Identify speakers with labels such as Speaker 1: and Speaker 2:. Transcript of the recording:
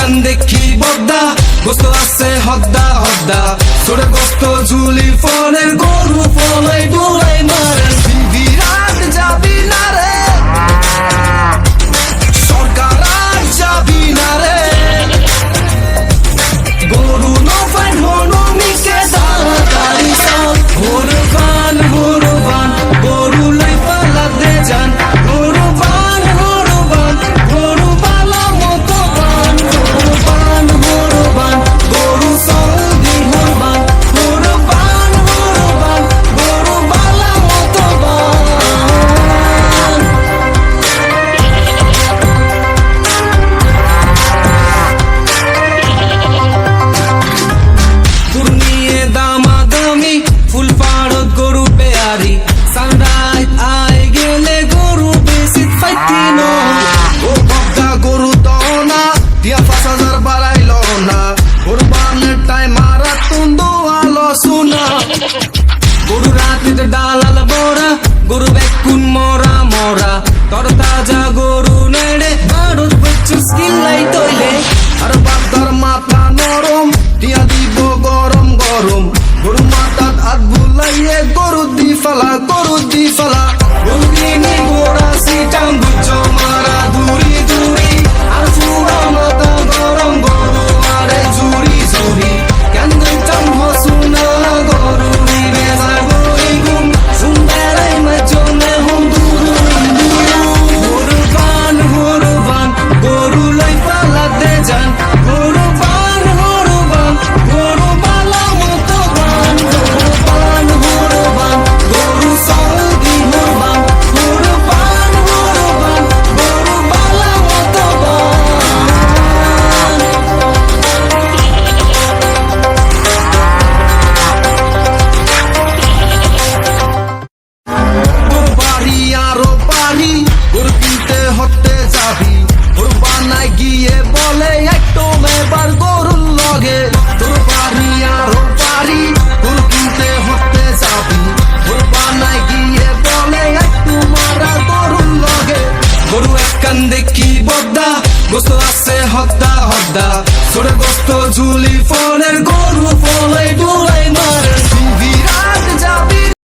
Speaker 1: কান দেখি বদ্দা গোস্ত আছে হদ্দা হদ্দা ছোট গোস্ত ঝুলি ফলের গরু ফলে ডুলাই মারে বিরাট যাবি না রে সরকার আর যাবি না রে গরু নফাই হনুমিকে তাড়াতাড়ি সাল হরবান হরবান গরু লাই পালা দে যান হরবান হরবান গরু পালা মতো বান হরবান হরবান গরু সৌদি হরবান হরবান হরবান গরু পালা মতো বান পূর্ণিয়ে দামাদামি ফুল পাড়ত গরু পেয়ারি সানরাইজ আই গেলে গরু বেশি ফাইতি ন ও বদ্দা গরু তো না দিয়া ৫,০০০ বাড়াইল না কোরবানের টাইম মারা তুন্দু আলো শুনা গরু রাতে ডালাল বড়া গরু বেকুন মরা মরা তর তাজা গরু নেড়ে ভারত বচ্চু স্কিল্লাই তৈলে আর বাদ্দার মাথা নরম দিয়া দিব গরম গরম গরু মাথাত হাত বুলাইয়ে গরু দি ফালা গরু দি ফালা গরুনি গোড়া সিটাং বুঝ মারা দূরি দূরি আর চূড়া মাথা গরম গরু আরে জুরি জুরি কেন চাম হসুনা গরু রে জাগই গুম সুন্দরাই মজনে হুম দুরু হরবান হরবান গরু লাই পালা দে যান হরবান হরবান গরু পালা মতো বান হরবান হরবান গরু সৌদি হরবান হরবান হরবান গরু পালা মতো বান বাড়ি আরো বাড়ি গরু কিনতে হতে যাবি কোরবানায় গিয়ে বলে একটু এবার গরুর লগে তোর বাড়ি আরো বাড়ি গরু কিনতে হতে যাবি কোরবানায় গিয়ে বলে একটু মারা গরুর লগে গরু এক কান দেখি বদ্দা গোস্ত আছে হদ্দা হদ্দা ছোট গোস্ত ঝুলি ফলের গরু ফলে ডুলাই মারে